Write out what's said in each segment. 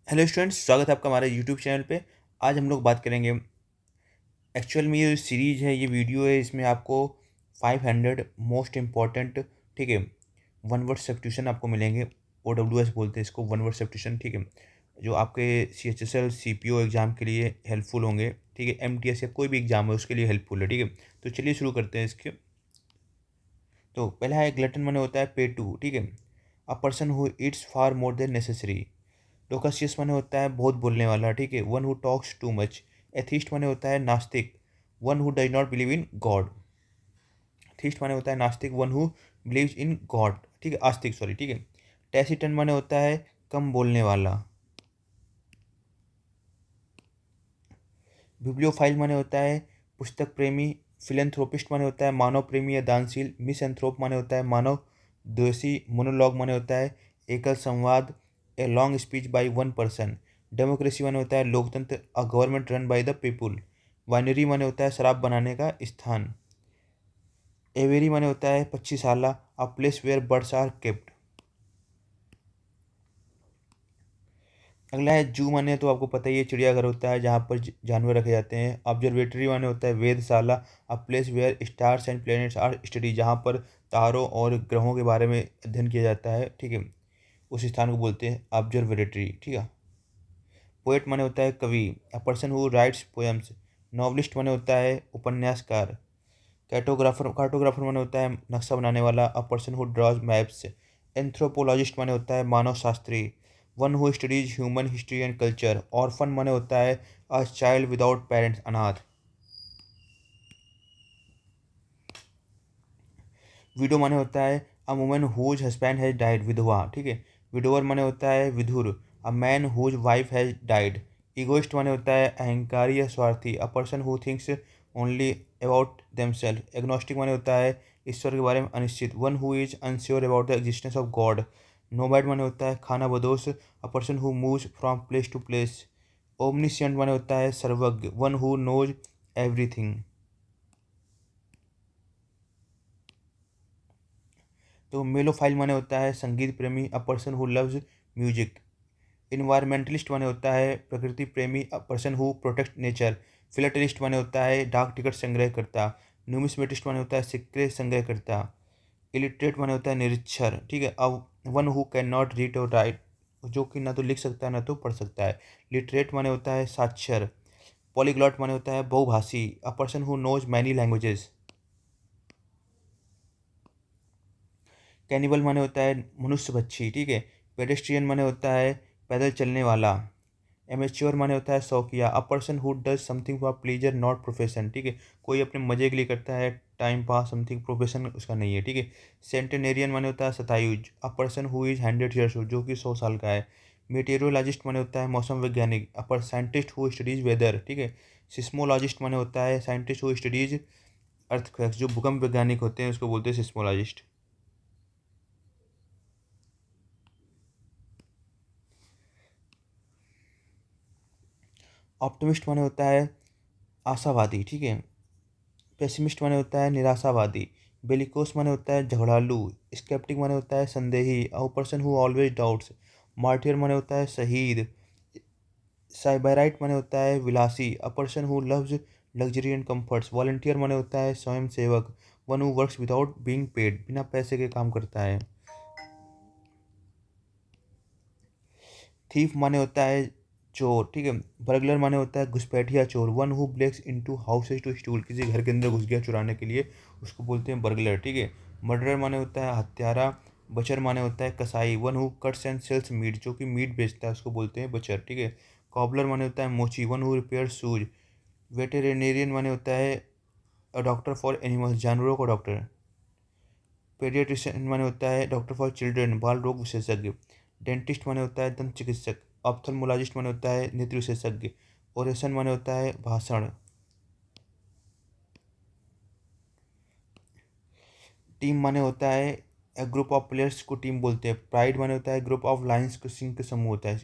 Hello students, स्वागत है आपका हमारे यूट्यूब चैनल पे। आज हम लोग बात करेंगे। एक्चुअल में ये सीरीज है, ये वीडियो है, इसमें आपको 500 मोस्ट इम्पॉर्टेंट, ठीक है, वन वर्ड सब्स्टिट्यूशन आपको मिलेंगे। OWS बोलते हैं इसको, वन वर्ड सब्स्टिट्यूशन, ठीक है, जो आपके CHSL CPO एग्ज़ाम के लिए हेल्पफुल होंगे, ठीक है। MTS या कोई भी एग्ज़ाम है उसके लिए हेल्पफुल है, ठीक है। तो चलिए शुरू करते हैं इसके। तो पहला है ग्लटन, माने होता है पेटू, ठीक है, a person who eats far more than necessary. Loquacious माने होता है बहुत बोलने वाला, ठीक है, one who talks too much. Atheist माने होता है नास्तिक, one who does not believe in God. Theist माने होता है नास्तिक, one who believes in God, ठीक है, आस्तिक, सॉरी, ठीक है। टैसिटन माने होता है कम बोलने वाला। बिब्लियोफाइल माने होता है पुस्तक प्रेमी। फिलेंथ्रोपिस्ट माने होता है मानव प्रेमी या दानशील। मिसएंथ्रोप माने होता है मानव द्वेषी। मोनोलॉग माने होता है एकल संवाद, a long speech by one person. Democracy माने होता है लोकतंत्र, a government run by the people. Winery माने होता है शराब बनाने का स्थान। एवेरी माने होता है पक्षीशाला, a place where birds are kept. अगला है जू, माने तो आपको पता ही है चिड़ियाघर होता है जहाँ पर जानवर रखे जाते हैं। ऑब्जर्वेटरी माने होता है वेधशाला, a place where stars and planets are study, जहाँ पर तारों और ग्रहों के बारे में अध्ययन किया जाता है, ठीक है, उस स्थान को बोलते हैं ऑब्जर्वेटरी, ठीक है। पोएट माने होता है कवि, अ person who rights poems. Novelist माने होता है उपन्यासकार। कार्टोग्राफर माने होता है नक्शा बनाने वाला, a person who draws maps. Anthropologist माने होता है मानव शास्त्री, one who studies human history and culture. Orphan माने होता है अ चाइल्ड विदाउट पेरेंट्स, अनाथ। विडो माने होता है a woman whose husband has died, विधवा, ठीक है। विडोवर माने होता है विधुर, a man whose wife has died. Egoist माने होता है अहंकारी या स्वार्थी, a person who thinks only about themselves. Agnostic माने होता है ईश्वर के बारे में अनिश्चित, one who is unsure about the existence of God. Nomad माने होता है खाना बदोश, a person who moves from place to place. Omniscient माने होता है सर्वज्ञ, वन हु नोज एवरीथिंग। तो मेलोफाइल माने होता है संगीत प्रेमी, अ person who loves music. Environmentalist माने होता है प्रकृति प्रेमी, अ person who protect nature. Philatelist माने होता है डाक टिकट संग्रह करता। न्यूमिस्मेटिस्ट माने होता है सिक्के संग्रह करता। इलिटरेट माने होता है निरक्षर, ठीक है, अब one who can not read और राइट, जो कि ना तो लिख सकता है ना तो पढ़ सकता है। लिटरेट माने होता है साक्षर। पॉलीग्लॉट माने होता है बहुभाषी, a person who knows many languages. Cannibal माने होता है मनुष्य भक्षी, ठीक है। पेडेस्ट्रियन माने होता है पैदल चलने वाला। एमेच्योर माने होता है शौकिया, अ person who does something for pleaser not profession, ठीक है, कोई अपने मजे के लिए करता है, टाइम पास, समथिंग, प्रोफेशन उसका नहीं है, ठीक है। सेंटेनेरियन माने होता है शतायुज, a person who is 100 years old, जो कि 100 साल का है। मेटेरियोलॉजिस्ट माने होता है मौसम वैज्ञानिक, अपर साइंटिस्ट हु स्टडीज वेदर, ठीक है। सिस्मोलॉजिस्ट माने होता है साइंटिस्ट हु स्टडीज अर्थक्वेक्स, जो भूकंप वैज्ञानिक होते हैं उसको बोलते हैं सिस्मोलॉजिस्ट। ऑप्टिमिस्ट माने होता है आशावादी, ठीक है। पेसिमिस्ट माने होता है निराशावादी। बेलिकोस माने होता है झगड़ालू। स्केप्टिक माने होता है संदेही, a person who always doubts. Martyr माने होता है शहीद। साइबराइट माने होता है विलासी, a person who loves luxury and comforts. Volunteer माने होता है स्वयं सेवक, one who works without being paid, बिना पैसे के काम करता है। थीफ माने होता है चोर, ठीक है। बर्गलर माने होता है घुसपैठिया चोर, one who breaks into houses to steal, किसी घर के अंदर घुस गया चुराने के लिए, उसको बोलते हैं बर्गलर, ठीक है। मर्डरर माने होता है हत्यारा। बचर माने होता है कसाई, one who cuts and sells meat, जो कि मीट बेचता है उसको बोलते हैं बचर, ठीक है। कॉबलर माने होता है मोची, वन हु रिपेयर शूज। वेटेरिनेरियन माने होता है अ डॉक्टर फॉर एनिमल्स, जानवरों का डॉक्टर। पेडियाट्रिशियन माने होता है डॉक्टर फॉर चिल्ड्रन, बाल रोग विशेषज्ञ। डेंटिस्ट माने होता है दंत चिकित्सक। ऑप्थल्मोलॉजिस्ट माने होता है नेत्र विशेषज्ञ। ओरेशन माने होता है भाषण। टीम माने होता है ग्रुप ऑफ प्लेयर्स को टीम बोलते हैं। प्राइड माने होता है ग्रुप ऑफ लाइन्स को सिंह का समूह होता है।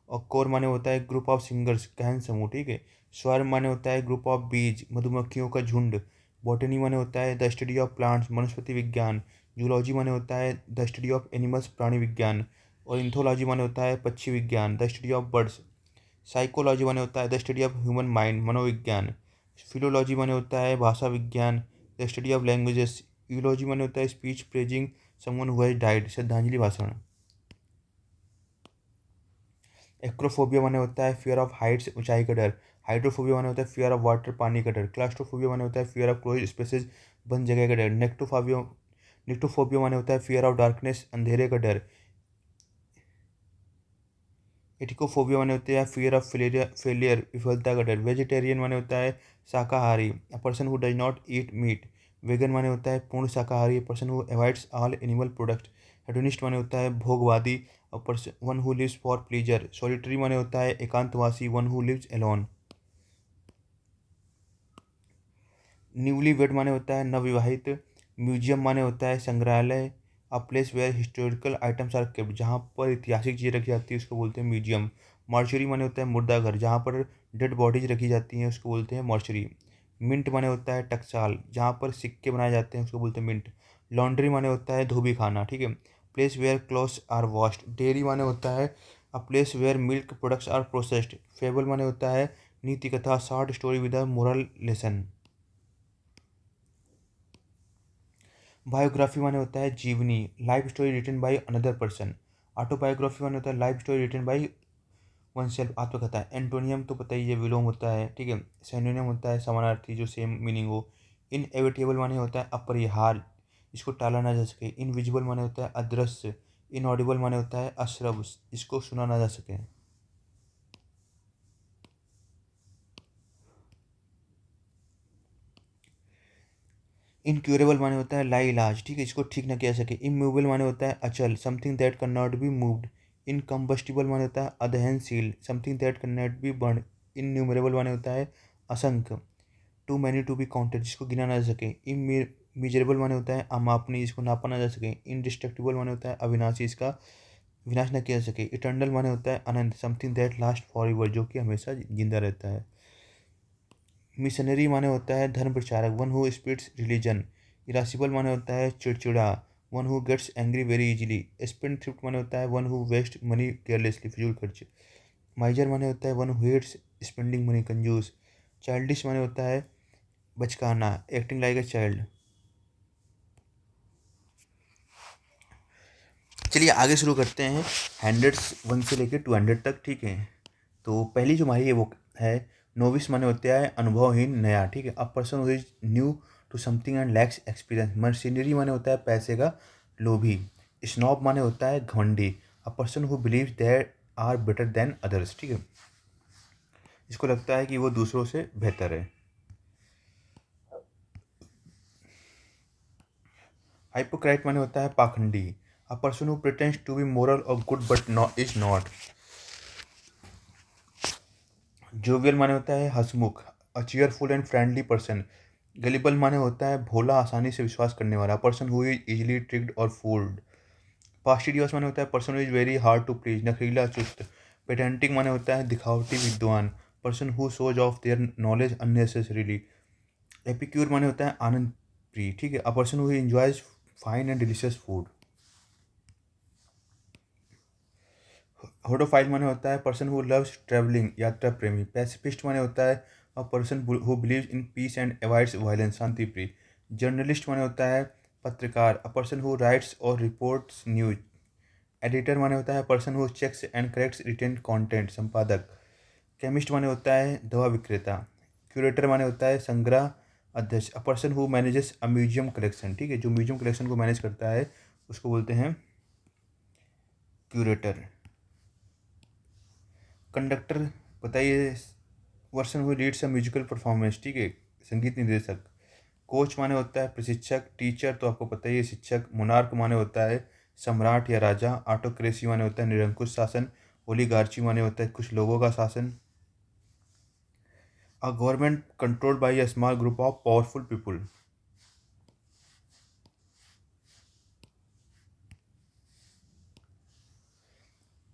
और कोर माने होता है ग्रुप ऑफ सिंगर्स, गहन समूह, ठीक है। स्वर्म माने होता है ग्रुप ऑफ बीज, मधुमक्खियों का झुंड। बॉटनी माने होता है द स्टडी ऑफ प्लांट्स, वनस्पति विज्ञान। जूलॉजी माने होता है द स्टडी ऑफ एनिमल्स, प्राणी विज्ञान। और इंथोलॉजी माने होता है पक्षी विज्ञान, the study of birds. Psychology माने होता है the study of human mind, मनोविज्ञान। फिलोलॉजी माने होता है भाषा विज्ञान, द स्टडी ऑफ लैंग्वेजेस। यूलॉजी माने होता है speech praising someone who has died, श्रद्धांजलि भाषण। एक्रोफोबिया माने होता है फियर ऑफ हाइट्स, ऊंचाई का डर। हाइड्रोफोबिया माने होता है फियर ऑफ वाटर, पानी का डर। क्लास्ट्रोफोबिया माने होता है फियर ऑफ क्लोज स्पेसेस, बंद जगह का डर। निक्टोफोबिया माने होता है फियर ऑफ डार्कनेस, अंधेरे का डर। एटिकोफोबिया माने होते हैं फियर ऑफ फेलियर, विफलता का डर। वेजिटेरियन माने होता है शाकाहारी, a person who does not eat meat. Vegan माने होता है पूर्ण शाकाहारी, a person who avoids all animal products. Hedonist माने होता है भोगवादी, a person one who lives for pleasure. Solitary माने होता है एकांतवासी, one who lives alone. Newly wed माने होता है नवविवाहित। म्यूजियम माने होता है संग्रहालय, a place where historical items are kept, जहाँ पर ऐतिहासिक चीज़ें रखी जाती है उसको बोलते हैं म्यूजियम। मॉर्चरी माने होता है मुर्दा घर, जहाँ पर डेड बॉडीज रखी जाती हैं उसको बोलते हैं मॉर्चरी। मिंट माने होता है टकसाल, जहाँ पर सिक्के बनाए जाते हैं उसको बोलते हैं मिंट। लॉन्ड्री माने होता है धोबी खाना, ठीक है। Place where clothes are washed. Dairy माने होता है a place where milk products are processed. Fable माने होता है नीति कथा, short story with a moral lesson. Biography माने होता है जीवनी, life story written by another person. Autobiography माने होता है life story written by oneself, आत्मकथा। एंटोनियम तो पता ही है, विलोम होता है, ठीक है। सिनोनिम होता है समानार्थी जो सेम मीनिंग हो। इनएविटेबल माने होता है अपरिहार्य, इसको टाला ना जा सके। इनविजिबल माने होता है अदृश्य। इनऑडिबल माने होता है अश्रव, इसको सुना ना जा सके। इनक्यूरेबल माने होता है लाइलाज, ठीक है, इसको ठीक ना किया जा सके। इमूवेबल माने होता है अचल, something that can not be moved. Incombustible माने होता है अदहनशील, something that can not be burn. Innumerable माने होता है असंख्य, too many to be counted, जिसको गिना ना जा सके। इमेजरेबल माने होता है अमापनीय, जिसको नापा ना जा सके। इंडिस्ट्रक्टिबल माने होता है अविनाशी, इसका विनाश न किया जा सके। इटर्नल माने होता है अनंत, something that last for ever, जो कि हमेशा जिंदा रहता है। मिशनरी माने होता है धर्म प्रचारक, one who spreads religion. Irascible माने होता है चिड़चिड़ा, one who gets angry very easily. Spendthrift माने होता है one who waste money carelessly, फिजूल खर्च। माइजर माने होता है one who hates spending money, कंजूस। चाइल्डिश माने होता है बचकाना, एक्टिंग लाइक अ चाइल्ड। चलिए आगे शुरू करते हैं, हंड्रेड्स वन से लेकर 200 तक, ठीक है। तो पहली जो हमारी ये वो है, नोविस माने होते हैं अनुभवहीन, नया, ठीक है। A person who is new to something and lacks experience. Mercenary माने होता है पैसे का लोभी। स्नॉब माने होता है घमंडी, a person who believe there are better than others, ठीक है, इसको लगता है कि वो दूसरों से बेहतर है। हाइपोक्राइट माने होता है पाखंडी, a person who pretends to be moral और good but not is not. Jovial माने होता है हंसमुख, a cheerful and friendly person. Gullible माने होता है भोला, आसानी से विश्वास करने वाला, person who is easily tricked और फूल्ड। फास्टिडियस माने होता है person who is very hard to please, नखरीला, चुस्त। पेटेंटिंग माने होता है दिखावटी विद्वान, person who shows off their knowledge unnecessarily. एपिक्यूर माने होता है आनंद प्रिय, ठीक है, a person who enjoys fine and delicious food. Hodophile माने होता है पर्सन हु लव्स ट्रैवलिंग, यात्रा प्रेमी। पैसिफिस्ट माने होता है a person who believes in peace and avoids violence, शांति प्रिय। जर्नलिस्ट माने होता है पत्रकार, अ पर्सन हु राइट्स और रिपोर्ट्स न्यूज। एडिटर माने होता है person who checks and corrects written content, संपादक। केमिस्ट माने होता है दवा विक्रेता। क्यूरेटर माने होता है संग्रह अध्यक्ष, अ person who manages a museum collection, ठीक है, जो म्यूजियम कलेक्शन को मैनेज करता है उसको बोलते हैं क्यूरेटर। कंडक्टर, बताइए, person who leads a musical performance, ठीक है, संगीत निर्देशक। कोच माने होता है प्रशिक्षक। टीचर तो आपको पता ही है, शिक्षक। मोनार्क माने होता है सम्राट या राजा। ऑटोक्रेसी माने होता है निरंकुश शासन। ओलिगार्ची माने होता है कुछ लोगों का शासन। A government controlled by a small group of powerful people.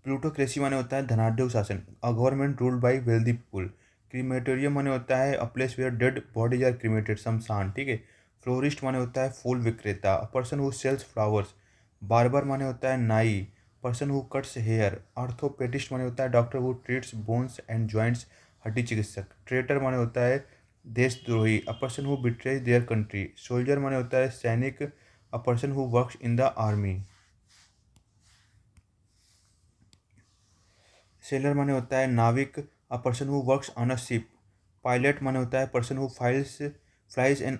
Plutocracy माने होता है धनाढ़ शासन। A government ruled by wealthy people. Crematorium माने होता है a place where dead bodies are cremated, शमशान, ठीक है। फ्लोरिस्ट माने होता है फूल विक्रेता, a person who sells flowers. Barber माने होता है नाई, person who cuts hair. Orthopedist माने होता है doctor who treats bones and joints, हड्डी चिकित्सक। ट्रेटर माने होता है देशद्रोही, अ person who betrays their country. Soldier माने होता है सैनिक, अ person who works in the army. Seller माने होता है नाविक, अ person who works on a ship. Pilot माने होता है person who flies an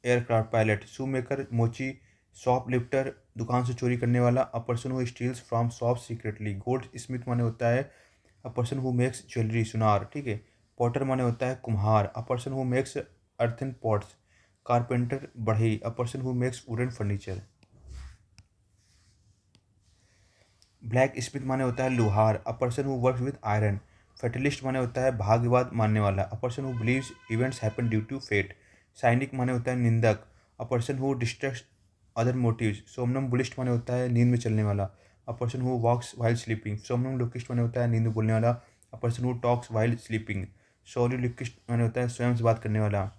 aircraft pilot. Shoe maker मोची, शॉप लिफ्टर दुकान से चोरी करने वाला, a person who steals from shop secretly. Gold Smith माने होता है a person who makes jewellery सुनार, ठीक है। पॉटर माने होता है कुम्हार, a person who makes earthen pots. Carpenter बढ़ई, a person who makes wooden furniture. Blacksmith माने होता है लोहार, a person who works with iron. Fatalist माने होता है भाग्यवाद मानने वाला, a person who believes events happen due to fate. Cynic माने होता है निंदक, a person who distrusts other motives. Somnambulist माने होता है नींद में चलने वाला, a person who walks while sleeping. Somnambulist माने होता है नींद में बोलने वाला, a person who talks while sleeping. Soliloquist माने होता है स्वयं से बात करने वाला।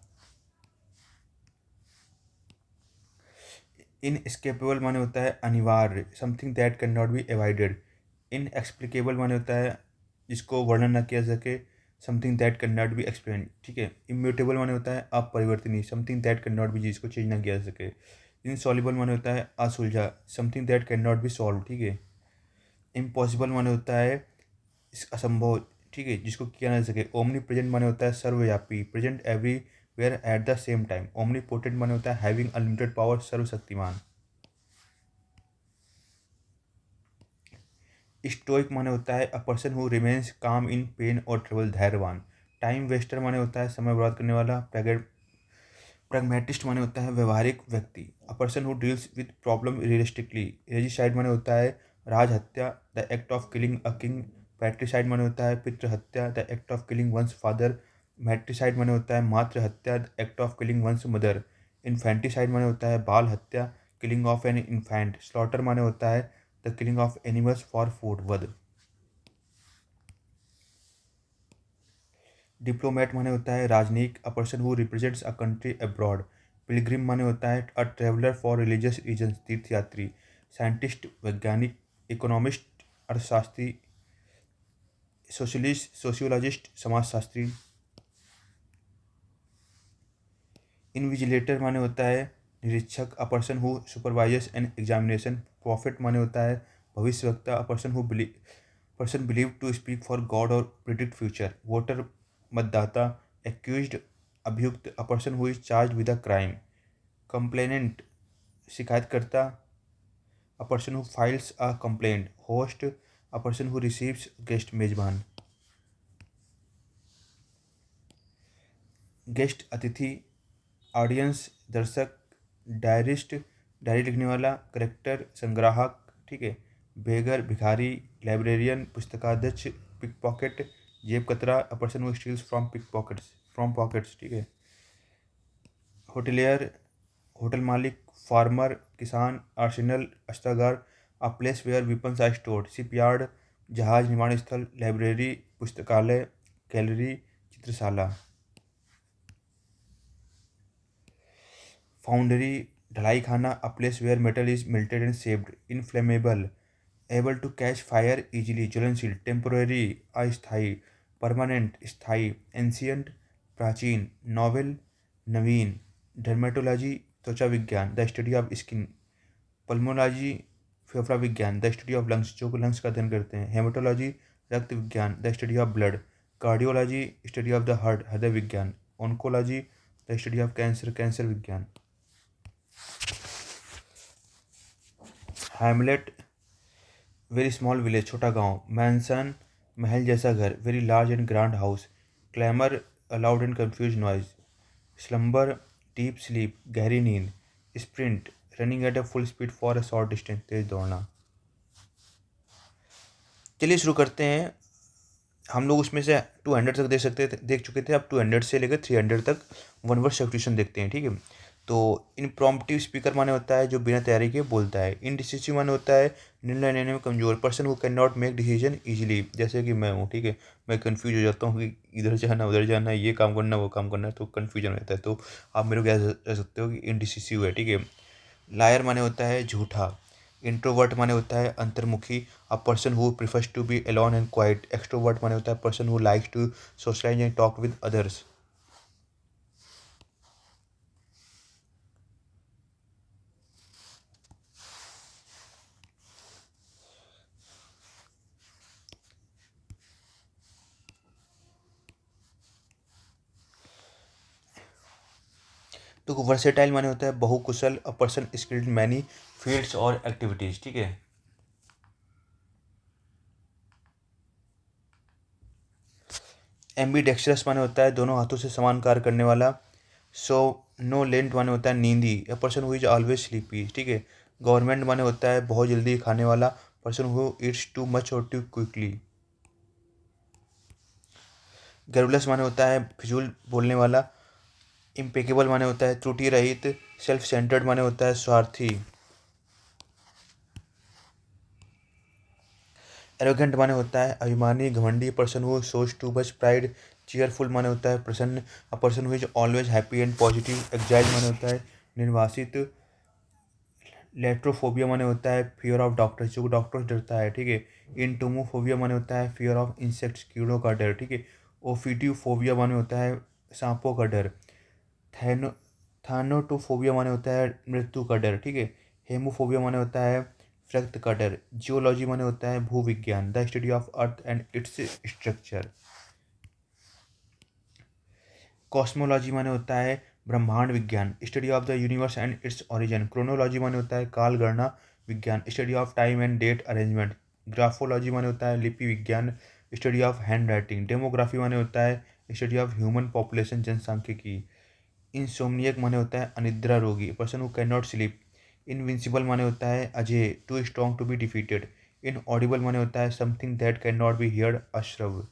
इनएस्केपेबल माने होता है अनिवार्य, something that can not be avoided. Inexplicable माने होता है जिसको वर्णन न किया सके, something that can not be explain, ठीक है। इम्यूटेबल माने होता है अपरिवर्तनीय, something that can not be जिसको चेंज ना किया जा सके। इनसॉल्युबल माने होता है असुलझा, something that can not be solve, ठीक है। इम्पॉसिबल माने होता है असंभव, ठीक है, जिसको किया ना जा सके। ओमनी प्रेजेंट माने होता है सर्वव्यापी, present everywhere at the same time. Omni potent माने होता है हैविंग अनलिमिटेड पावर, सर्वशक्तिमान। स्टोइक माने होता है अ पर्सन हु रिमेन्स काम इन पेन और ट्रबल, धैर्यवान। टाइम वेस्टर माने होता है समय बर्बाद करने वाला। प्रैग्मेटिस्ट माने होता है व्यवहारिक व्यक्ति, a person who deals with problem realistically. Regicide माने होता है राजहत्या, the act of killing a king. Patricide माने होता है पितृहत्या, the act of killing one's father. Matricide माने होता है मातृ हत्या, the act of killing one's mother. Infanticide माने होता है बाल हत्या, killing of an infant. Slaughter माने होता है the killing of animals for food, वध। डिप्लोमेट माने होता है राजनयिक, a person who represents a country abroad. Pilgrim माने होता है a traveller for religious reason, तीर्थयात्री। साइंटिस्ट वैज्ञानिक, इकोनॉमिस्ट अर्थशास्त्री, सोशलिस्ट सोशियोलॉजिस्ट समाजशास्त्री। इन्विजिलेटर माने होता है निरीक्षक, a person who supervisors an examination. Prophet माने होता है भविष्यवक्ता, a person believe to speak for God और प्रिडिक्ट फ्यूचर। वोटर मतदाता। एक्यूज्ड अभियुक्त, a person who is charge with a crime. Complainant शिकायतकर्ता, a person who files a complaint. Host, a person who receives guest, मेजबान। Guest अतिथि। Audience दर्शक। डायरिस्ट diary लिखने वाला। Character संग्राहक, ठीक है। बेगर भिखारी। लाइब्रेरियन पुस्तकाध्यक्ष। पिक पॉकेट जेब कतरा, a person who steals from pockets, ठीक है। होटलियर होटल मालिक। फार्मर किसान। आर्सेनल अस्त्रागार, a place where weapons are stored. Shipyard जहाज निर्माण स्थल। लाइब्रेरी पुस्तकालय। गैलरी चित्रशाला। फाउंड्री ढलाई खाना, a place where metal is melted and shaped. Inflammable able to catch fire easily, ज्वलनशील। टेम्पोररी अस्थायी। परमानेंट स्थायी। एंशियंट प्राचीन। नॉवेल नवीन। डर्मेटोलॉजी त्वचा विज्ञान, the study of skin. Pulmonology फेफड़ा विज्ञान, द स्टडी ऑफ लंग्स, जो लंग्स का अध्ययन करते हैं। हेमाटोलॉजी रक्त विज्ञान, the study of blood. Cardiology study of the heart, हृदय विज्ञान। Oncology the study of cancer, cancer विज्ञान। हैमलेट वेरी स्मॉल विलेज, छोटा गांव। मैंसन महल जैसा घर, very large and grand house. Clamour loud and confuse noise. Slumber deep sleep, गहरी नींद। Sprint running at a full speed for a short distance, तेज दौड़ना। चलिए शुरू करते हैं। हम लोग उसमें से 200 तक देख चुके थे। अब 200 से लेकर 300 तक वन वर्ड सब्स्टिट्यूशन देखते हैं, ठीक है। तो इम्प्रॉम्प्टिव स्पीकर माने होता है जो बिना तैयारी के बोलता है। इनडिसिसिव माने होता है निर्णय लेने में कमजोर, person who can not make decision easily, जैसे कि मैं हूँ, ठीक है। मैं कंफ्यूज हो जाता हूँ कि इधर जाना उधर जाना, ये काम करना वो काम करना, तो कन्फ्यूजन रहता है। तो आप मेरे को कह सकते हो कि इनडिसिसिव है, ठीक है। लायर माने होता है झूठा। इंट्रोवर्ट माने होता है अंतर्मुखी, a person who prefers to be alone and quiet. Extrovert माने होता है person who likes to socialise and talk with others. तो वर्सेटाइल माने होता है बहुकुशल, a person skilled in many fields और एक्टिविटीज, ठीक है। एम्बीडेक्स्ट्रस माने होता है दोनों हाथों से समान कार्य करने वाला। सो नो लेंट माने होता है नींदी, a person who is always sleepy, ठीक है। गवर्नमेंट माने होता है बहुत जल्दी खाने वाला, person who Yeats too much और टू क्विकली। गर्वलेस माने होता है फिजूल बोलने वाला। इम्पेकेबल माने होता है त्रुटि रहित। सेल्फ सेंटर्ड माने होता है स्वार्थी। एरोगेंट माने होता है अभिमानी घमंडी, person who shows too much pride. Cheerful माने होता है प्रसन्न, अ person who is always happy and positive. Exile माने होता है निर्वासित। लेट्रोफोबिया माने होता है फियर ऑफ डॉक्टर्स, जो डॉक्टर से डरता है, ठीक है। इंटोमोफोबिया माने होता है फियर ऑफ इंसेक्ट्स, कीड़ों का डर, ठीक है। ओफिडियोफोबिया माने होता है सांपों का डर। थैनो थानोटोफोबिया माने होता है मृत्यु का डर, ठीक है। हेमोफोबिया माने होता है रक्त का डर। जियोलॉजी माने होता है भूविज्ञान, the study of earth and its structure. Cosmology माने होता है ब्रह्मांड विज्ञान, study of the universe and its origin. Chronology माने होता है काल गणना विज्ञान, study of time and date arrangement. Graphology माने होता है लिपि विज्ञान, study of handwriting. Demography माने होता है स्टडी ऑफ ह्यूमन पॉपुलेशन, जनसांख्यिकी। इंसोम्नियक माने होता है अनिद्रा रोगी, person who can not sleep. Invincible माने होता है अजय, too strong to be defeated. Inaudible माने होता है something that can not be heard, अश्रव।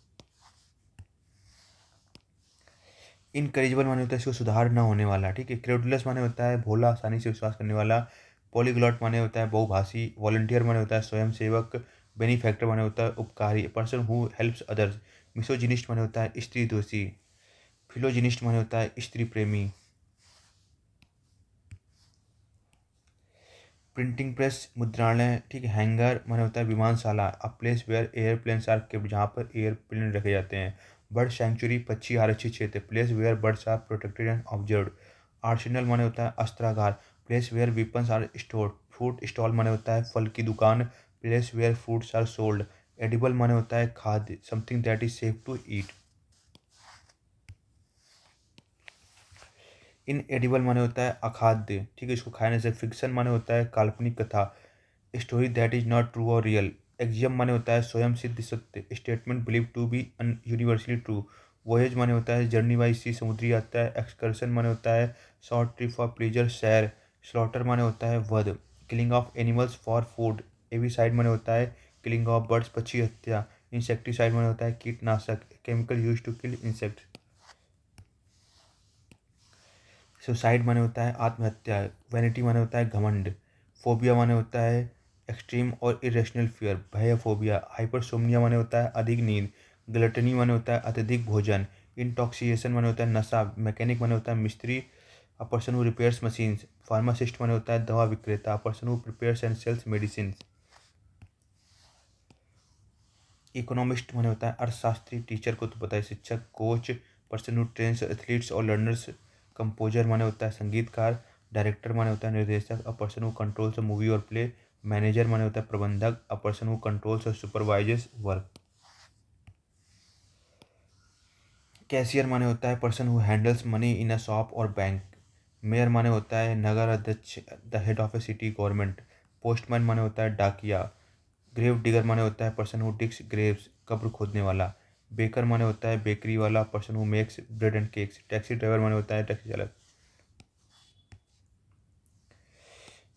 इनकरेजिबल माने होता है इसको सुधार ना होने वाला, ठीक है। क्रेडुलस माने होता है भोला, आसानी से विश्वास करने वाला। पॉलीग्लॉट माने होता है बहुभाषी। वॉलंटियर माने होता है स्वयं सेवक। बेनिफैक्टर माने होता है उपकारी, person who helps others. Misogynist माने होता है स्त्री दोषी। फिलोजिनिस्ट माने होता है स्त्री प्रेमी। प्रिंटिंग प्रेस मुद्रणालय, ठीक है। हैंगर माने होता है विमानशाला, a place where airplanes are kept, जहाँ पर एयरप्लेन रखे जाते हैं। बर्ड सेंचुरी, पक्षी आरक्षित क्षेत्र, place where birds are protected and observed. Arsenal माने होता है अस्त्रागार, place where weapons are stored. Fruit stall माने होता है फल की दुकान, place where fruits are sold. Edible माने होता है खाद्य, something that is safe to eat. Inedible माने होता है अखाद्य, ठीक है, इसको खाने से। फिक्शन माने होता है काल्पनिक कथा, story that is not true और रियल। एक्सियम माने होता है स्वयं सिद्ध सत्य, statement believe to be universally true. Voyage माने होता है जर्नी बाई सी, समुद्री यात्रा। एक्सकर्शन माने होता है शॉर्ट ट्रिप फॉर प्लेजर, सैर। स्लॉटर माने होता है वध, killing of animals for food. Avicide माने होता है किलिंग ऑफ बर्ड्स, पक्षी हत्या। इंसेक्टिसाइड माने होता है कीटनाशक, chemical use to kill insect. Suicide माने होता है आत्महत्या। वैनिटी माने होता है घमंड। फोबिया माने होता है एक्सट्रीम और इरेशनल फियर, भय फोबिया। हाइपरसोमनिया माने होता है अधिक नींद। ग्लटनी माने होता है अत्यधिक भोजन। इंटॉक्सिएशन माने होता है नशा। मैकेनिक माने होता है मिस्त्री, a person who repairs machines. Pharmacist माने होता है दवा विक्रेता, person who prepares and sells medicine. Economist माने होता है अर्थशास्त्री, टीचर को तो पता है शिक्षक। Coach, person who trains athletes और लर्नर्स। कंपोजर माने होता है संगीतकार। डायरेक्टर माने होता है निर्देशक, अ person who controls a movie और प्ले। मैनेजर माने होता है प्रबंधक, अ पर्सन हु कंट्रोल्स और सुपरवाइजेस वर्क। कैशियर माने होता है person who handles money in a shop और बैंक। मेयर माने होता है नगर अध्यक्ष, the head of A city government. Postman माने होता है डाकिया। ग्रेव डिगर माने होता है पर्सन हु डिग्स ग्रेव्स, कब्र खोदने वाला। बेकर माने होता है बेकरी वाला, person who makes bread and cakes. Taxi driver माने होता है टैक्सी चालक।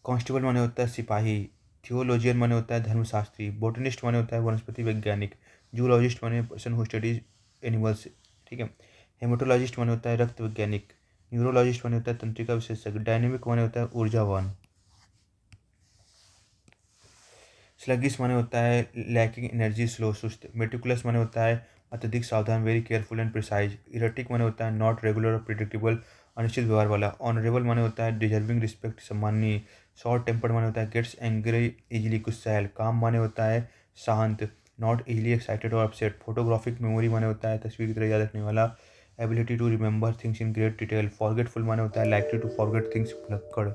कांस्टेबल माने होता है सिपाही। थियोलॉजियन माने होता है धर्मशास्त्री। बोटनिस्ट माने होता है वनस्पति वैज्ञानिक। जूलॉजिस्ट माने पर्सन हु स्टडीज एनिमल्स, ठीक है। हेमेटोलॉजिस्ट माने होता है रक्त वैज्ञानिक। न्यूरोलॉजिस्ट माने होता है तंत्रिका विशेषज्ञ। डायनेमिक माने होता है ऊर्जावान। स्लगिश माने होता है लैकिंग एनर्जी, स्लो सुस्त। मेटिकुलस माने होता है अत्यधिक सावधान, very careful and precise. Erratic माने होता है नॉट रेगुलर और प्रिडिक्टेबल, अनिश्चित व्यवहार वाला। ऑनरेबल माने होता है डिजर्विंग रिस्पेक्ट, सम्माननीय। शॉर्ट टेम्पर्ड माने होता है गेट्स एंग्री इजीली, गुस्सैल। काम माने होता है शांत, नॉट इजीली एक्साइटेड और अपसेट। फोटोग्राफिक मेमोरी माने होता है तस्वीर की तरह याद रखने वाला। Ability to remember things in great detail. Forgetful माने होता है लाइकली टू फॉरगेट थिंग्स, भुलक्कड़।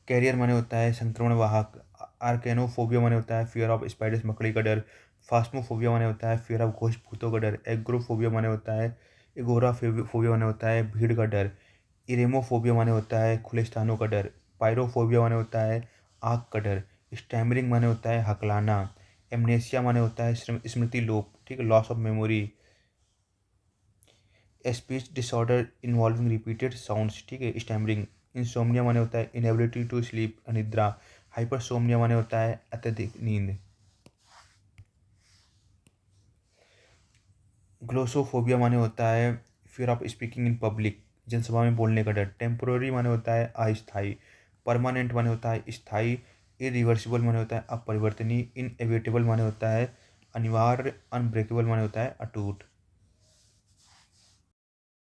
कैरियर माने होता है संक्रमण वाहक। आर्केनोफोबिया माने होता है फियर ऑफ स्पाइडर्स, मकड़ी का डर। फास्मोफोबिया माने होता है फियर ऑफ घोस्ट, भूतों का डर। एग्रोफोबिया माने होता है एगोराफोबिया माने होता है भीड़ का डर। इरेमोफोबिया माने होता है खुले स्थानों का डर। पायरोफोबिया माने होता है आग का डर। स्टैमरिंग माने होता है हकलाना। एमनेसिया माने होता है स्मृति लोप, ठीक है, loss of memory. Speech disorder involving repeated sounds, ठीक है, स्टैमरिंग। इंसोम्निया माने होता है इनएबिलिटी टू स्लीप, अनिद्रा। हाइपरसोम्निया माने होता है अत्यधिक नींद। ग्लोसोफोबिया माने होता है fear of speaking in public, जनसभा में बोलने का डर। टेम्पोररी माने होता है अस्थायी। परमानेंट माने होता है स्थायी। इरिवर्सिबल माने होता है अपरिवर्तनीय। इनएविटेबल माने होता है अनिवार्य। अनब्रेकेबल माने होता है अटूट।